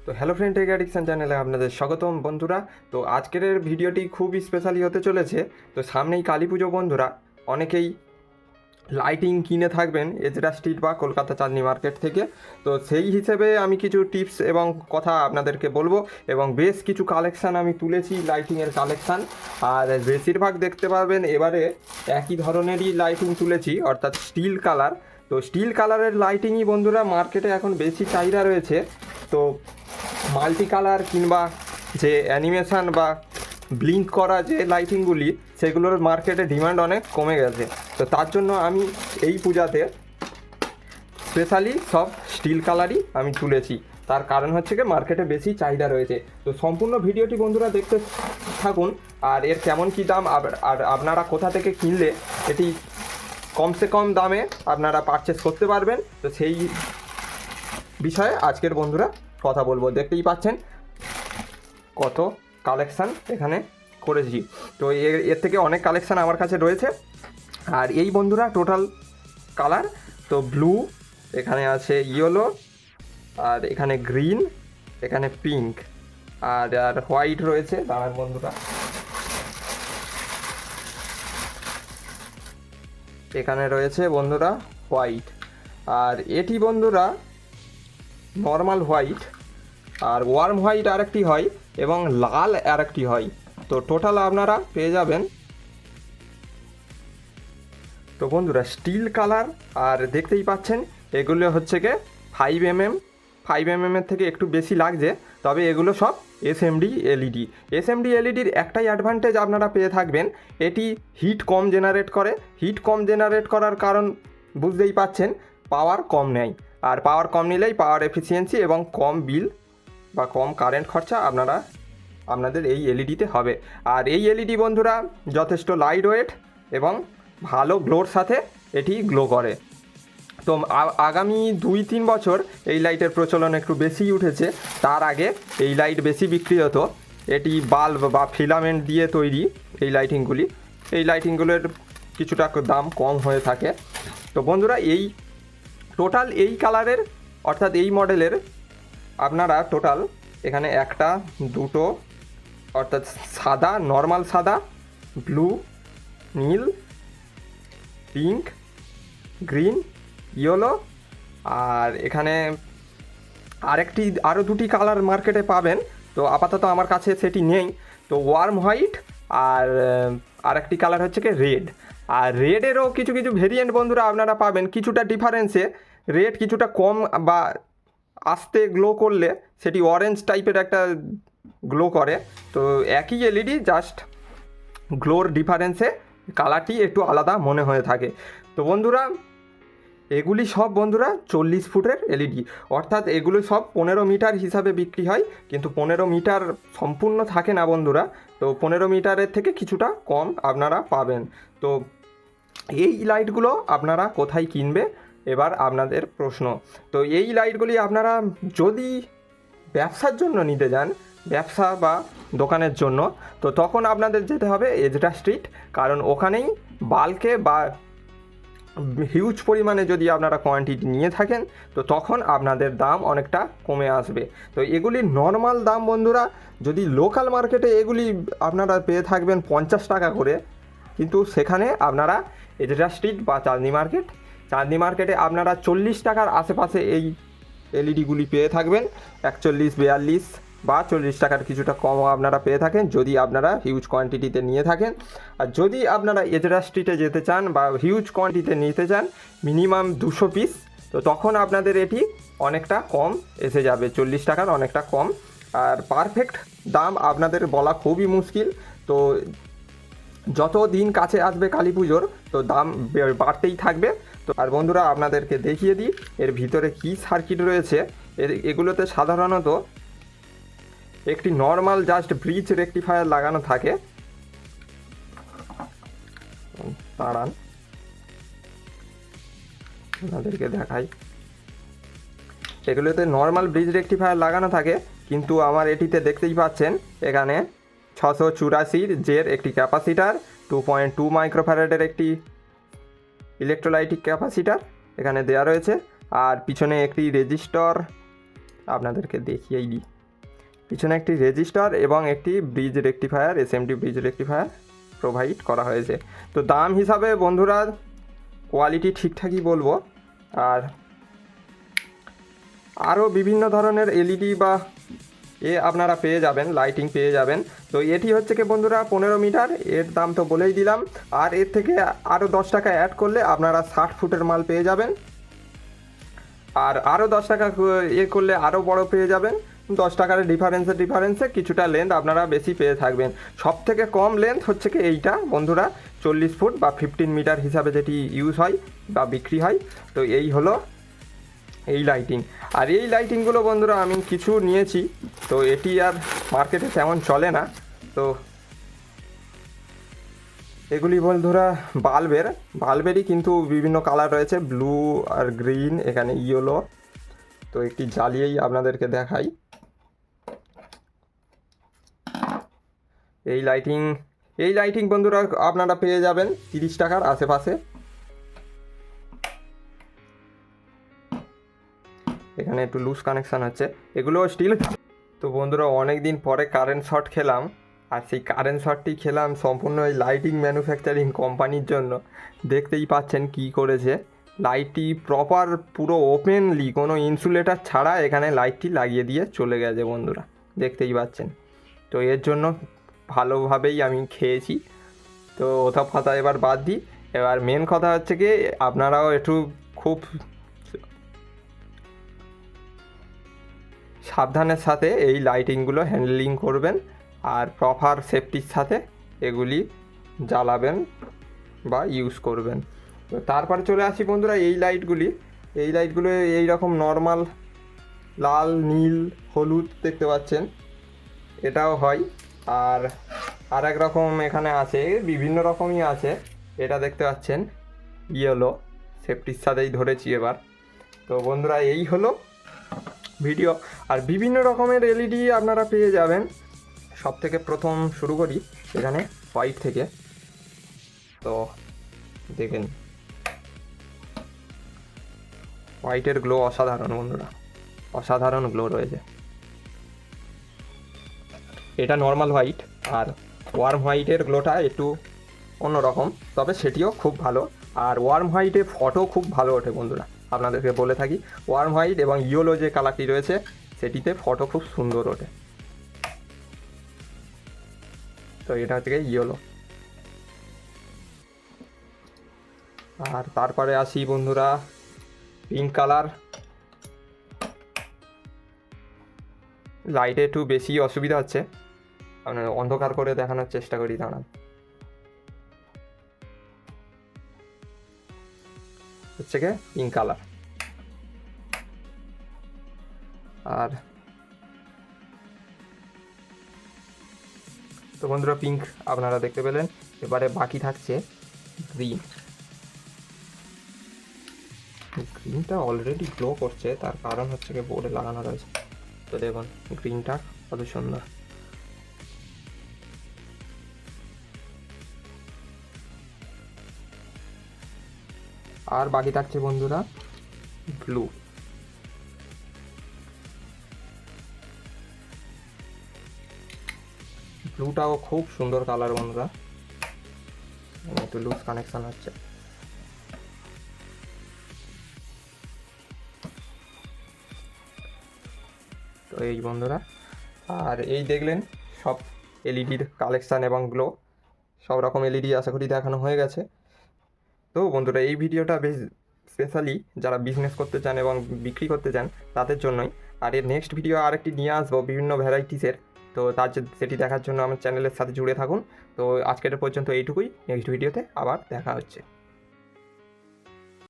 তো hello friend, take addiction চ্যানেলে আপনাদের স্বাগতম বন্ধুরা। তো আজকের ভিডিওটি খুবই স্পেশালি হতে চলেছে। তো সামনেই কালী পুজো বন্ধুরা, অনেকেই লাইটিং কিনে থাকবেন এজরা স্ট্রিট বা কলকাতা চাঁদনি মার্কেট থেকে। তো সেই হিসেবে আমি কিছু টিপস এবং কথা আপনাদেরকে বলবো, এবং বেশ কিছু কালেকশান আমি তুলেছি লাইটিংয়ের কালেকশান। আর বেশিরভাগ দেখতে পারবেন এবারে একই ধরনেরই লাইটিং তুলেছি, অর্থাৎ স্টিল কালার। তো স্টিল কালারের লাইটিংই বন্ধুরা মার্কেটে এখন বেশি চাহিদা রয়েছে। তো মাল্টি কালার কিংবা যে অ্যানিমেশান বা ব্লিঙ্ক করা যে লাইটিংগুলি, সেগুলোর মার্কেটে ডিমান্ড অনেক কমে গেছে। তো তার জন্য আমি এই পূজাতে স্পেশালি সব স্টিল কালারই আমি তুলেছি। তার কারণ হচ্ছে কি, মার্কেটে বেশি চাহিদা রয়েছে। তো সম্পূর্ণ ভিডিওটি বন্ধুরা দেখতে থাকুন। আর এর কেমন কী দাম, আর আপনারা কোথা থেকে কিনলে এটি কমসে কম দামে আপনারা পারচেস করতে পারবেন, তো সেই বিষয়ে আজকের বন্ধুরা কথা বলবো। দেখতেই পাচ্ছেন কত কালেকশান এখানে করেছি। তো এর থেকে অনেক কালেকশান আমার কাছে রয়েছে। আর এই বন্ধুরা টোটাল কালার তো ব্লু, এখানে আছে ইয়েলো, আর এখানে গ্রিন, এখানে পিঙ্ক, আর আর হোয়াইট রয়েছে। দাঁড়ান বন্ধুরা, এখানে রয়েছে বন্ধুরা হোয়াইট, আর এটি বন্ধুরা নর্মাল হোয়াইট, আর ওয়ার্ম হোয়াইট আরেকটি হয়, এবং লাল আরেকটি হয়। তো টোটাল আপনারা পেয়ে যাবেন। তো বন্ধুরা স্টিল কালার, আর দেখতেই পাচ্ছেন এগুলো হচ্ছে গিয়ে 5mm এর থেকে একটু বেশি লাগছে, তবে এগুলো সব এসএমডি এলইডি। এসএমডি এলইডির একটাই অ্যাডভান্টেজ আপনারা পেয়ে থাকবেন, এটি হিট কম জেনারেট করে। হিট কম জেনারেট করার কারণ বুঝতেই পাচ্ছেন, পাওয়ার কম নেয়। আর পাওয়ার কম নিলেই পাওয়ার এফিসিয়েন্সি এবং কম বিল বা কম কারেন্ট খরচা আপনাদের এই এলইডিতে হবে। আর এই এলইডি বন্ধুরা যথেষ্ট লাইট ওয়েট এবং ভালো গ্লোর সাথে এটি গ্লো করে। তো আগামী 2-3 বছর এই লাইটের প্রচলন একটু বেশিই উঠেছে। তার আগে এই লাইট বেশি বিক্রি হতো। এটি বাল্ব বা ফিলামেন্ট দিয়ে তৈরি এই লাইটিংগুলি। এই লাইটিংগুলোর কিছুটা দাম কম হয়ে থাকে। তো বন্ধুরা এই টোটাল এই কালারের অর্থাৎ এই মডেলের আপনারা টোটাল এখানে একটা, দুটো, অর্থাৎ সাদা, নর্মাল সাদা, ব্লু, নীল, পিঙ্ক, গ্রিন, ইয়েলো, আর এখানে আরও দুটি কালার মার্কেটে পাবেন। তো আপাতত আমার কাছে সেটি নেই। তো ওয়ার্ম হোয়াইট, আর আরেকটি কালার হচ্ছে কি রেড। আর রেডেরও কিছু কিছু ভেরিয়েন্ট বন্ধুরা আপনারা পাবেন কিছুটা ডিফারেন্সে। রেড কিছুটা কম বা আস্তে গ্লো করলে সেটি অরেঞ্জ টাইপের একটা গ্লো করে। তো একই এলইডি, জাস্ট গ্লোর ডিফারেন্সে কালারটি একটু আলাদা মনে হয়ে থাকে। তো বন্ধুরা এগুলি সব বন্ধুরা 40 ফুটের এলইডি, অর্থাৎ এগুলো সব 15 মিটার হিসাবে বিক্রি হয়, কিন্তু 15 মিটার সম্পূর্ণ থাকে না বন্ধুরা। তো 15 মিটারের থেকে কিছুটা কম আপনারা পাবেন। তো এই লাইটগুলো আপনারা কোথায় কিনবে, এবার আপনাদের প্রশ্ন। তো এই লাইটগুলি আপনারা যদি ব্যবসার জন্য নিতে যান, ব্যবসা বা দোকানের জন্য, তো তখন আপনাদের যেতে হবে এজরা স্ট্রিট। কারণ ওখানেই বাল্কে বা হিউজ পরিমাণে যদি আপনারা কোয়ান্টিটি নিয়ে থাকেন, তো তখন আপনাদের দাম অনেকটা কমে আসবে। তো এগুলির নর্মাল দাম বন্ধুরা, যদি লোকাল মার্কেটে এগুলি আপনারা পেয়ে থাকবেন 50 টাকা করে, কিন্তু সেখানে আপনারা এজরা স্ট্রিট বা চাঁদনি মার্কেটে আপনারা 40 টাকার আশেপাশে এই এলইডিগুলি পেয়ে থাকবেন। 41, 42 বা 40 টাকার কিছুটা কমও আপনারা পেয়ে থাকেন যদি আপনারা হিউজ কোয়ান্টিটিতে নিয়ে থাকেন। আর যদি আপনারা এজরা স্ট্রিটে যেতে চান বা হিউজ কোয়ান্টিটিতে নিতে চান, মিনিমাম 200 পিস, তো তখন আপনাদের এটি অনেকটা কম এসে যাবে, 40 টাকার অনেকটা কম। আর পারফেক্ট দাম আপনাদের বলা খুবই মুশকিল। তো যত দিন কাছে আসবে কালী পুজোর, তো দাম বাড়তেই থাকবে। তো আর বন্ধুরা আপনাদেরকে দেখিয়ে দিই এর ভিতরে কী সার্কিট রয়েছে। এগুলোতে সাধারণত একটি নর্মাল জাস্ট ব্রিজ রেকটিফায়ার লাগানো থাকে। দাঁড়ান আপনাদেরকে দেখাই। এগুলোতে নর্মাল ব্রিজ রেকটিফায়ার লাগানো থাকে, কিন্তু আমার এটিতে দেখতেই পাচ্ছেন এখানে 684 জের একটি ক্যাপাসিটার, 2.2 মাইক্রোফ্যারাডের একটি ইলেকট্রোলাইটিক ক্যাপাসিটার এখানে দেওয়া রয়েছে। আর পিছনে একটি রেজিস্টর আপনাদেরকে দেখিয়েই দিই। পিছনে একটি রেজিস্টার এবং একটি bridge rectifier, SMD bridge rectifier provide করা হয়েছে। তো দাম হিসাবে বন্ধুরা কোয়ালিটি ঠিকঠাকই বলবো। আর আরও বিভিন্ন ধরনের এলইডি বা আপনারা পেয়ে যাবেন, লাইটিং পেয়ে যাবেন। তো এটি হচ্ছে কি বন্ধুরা 15 মিটার, এর দাম তো বলেই দিলাম। আর এর থেকে আরও 10 টাকা অ্যাড করলে আপনারা 60 ফুটের মাল পেয়ে যাবেন। আর আরও 10 টাকা করলে আরও বড় পেয়ে যাবেন। 10 টাকার ডিফারেন্সে কিছুটা লেন্থ আপনারা বেশি পেয়ে থাকবেন। সব থেকে কম লেন্থ হচ্ছে কি এইটা বন্ধুরা, 40 ফুট বা 15 মিটার হিসাবে যেটি ইউজ হয় বা বিক্রি হয়। তো এই হলো এই লাইটিং। আর এই লাইটিংগুলো বন্ধুরা আমি কিছু নিয়েছি, তো এটি আর মার্কেটে তেমন চলে না। তো এগুলি বন্ধুরা বাল্বেরই কিন্তু বিভিন্ন কালার রয়েছে, ব্লু আর গ্রিন, এখানে ইয়েলো। তো একটি জ্বালিয়েই আপনাদেরকে দেখাই। এই লাইটিং বন্ধুরা আপনারা পেয়ে যাবেন 30 টাকার আশেপাশে। এখানে একটু লুজ কানেকশান হচ্ছে, এগুলো স্টিল। তো বন্ধুরা অনেক দিন পরে কারেন্ট শর্ট খেলাম, আর সেই কারেন্ট শর্টটি খেলাম সম্পূর্ণ এই লাইটিং ম্যানুফ্যাকচারিং কোম্পানির জন্য। দেখতেই পাচ্ছেন কি করেছে, লাইটটি প্রপার পুরো ওপেনলি কোনো ইনসুলেটার ছাড়া এখানে লাইটটি লাগিয়ে দিয়ে চলে গেছে বন্ধুরা, দেখতেই পাচ্ছেন। তো এর জন্য ভালোভাবেই আমি খেয়েছি। তো ওটা কথা এবার বাদ দিই, এবার মেন কথা হচ্ছে কি আপনারাও একটু খুব সাবধানের সাথে এই লাইটিংগুলো হ্যান্ডলিং করবেন, আর প্রপার সেফটির সাথে এগুলি জ্বালাবেন বা ইউজ করবেন। তো তারপরে চলে আসি বন্ধুরা এই লাইটগুলো এই রকম নর্মাল লাল, নীল, হলুদ দেখতে পাচ্ছেন, এটাও হয়। আর এক রকম এখানে আছে, বিভিন্ন রকমই আছে। এটা দেখতে পাচ্ছেন ইয়েলো, সেফটির সাথেই ধরেছি এবার। তো বন্ধুরা এই হলো ভিডিও। আর বিভিন্ন রকমের এলইডি আপনারা পেয়ে যাবেন। সব থেকে প্রথম শুরু করি এখানে হোয়াইট থেকে। তো দেখেন হোয়াইটের গ্লো অসাধারণ বন্ধুরা, অসাধারণ গ্লো রয়েছে। এটা নর্মাল হোয়াইট, আর ওয়ার্ম হোয়াইটের গ্লোটা একটু অন্যরকম, তবে সেটিও খুব ভালো। আর ওয়ার্ম হোয়াইটে ফটো খুব ভালো ওঠে বন্ধুরা, আপনাদেরকে বলে থাকি। ওয়ার্ম হোয়াইট এবং ইয়েলো যে কালারটি রয়েছে সেটিতে ফটো খুব সুন্দর ওঠে। তো এটা হচ্ছে ইয়েলো। আর তারপরে আসি বন্ধুরা পিঙ্ক কালার। লাইটে একটু বেশি অসুবিধা হচ্ছে, মানে অন্ধকার করে দেখানোর চেষ্টা করি, দাঁড়ান। হচ্ছে গিয়ে পিঙ্ক কালার। আর তো বন্ধুরা পিঙ্ক আপনারা দেখতে পেলেন। এবারে বাকি থাকছে গ্রিনটা অলরেডি গ্লো করছে, তার কারণ হচ্ছে কি বোর্ডে লাগানো রয়েছে। তো দেখুন গ্রিনটা কত সুন্দর। আর বাকি থাকছে বন্ধুরা ব্লুটাও খুব সুন্দর কালার বন্ধুরা। একটু লুজ কানেকশন হচ্ছে। তো এই বন্ধুরা, আর এই দেখলেন সব এলইডির কালেকশান এবং গ্লো, সব রকম এলইডি আশা করি দেখানো হয়ে গেছে। তো বন্ধুরা এই ভিডিওটা বেশ স্পেশালি যারা বিজনেস করতে চান এবং বিক্রি করতে চান তাদের জন্যই। আর এর নেক্সট ভিডিও আরেকটি নিয়ে আসবো বিভিন্ন ভ্যারাইটিসের। তো সেটি দেখার জন্য আমার চ্যানেলের সাথে জুড়ে থাকুন। তো আজকের পর্যন্ত এইটুকুই, নেক্সট ভিডিওতে আবার দেখা হচ্ছে।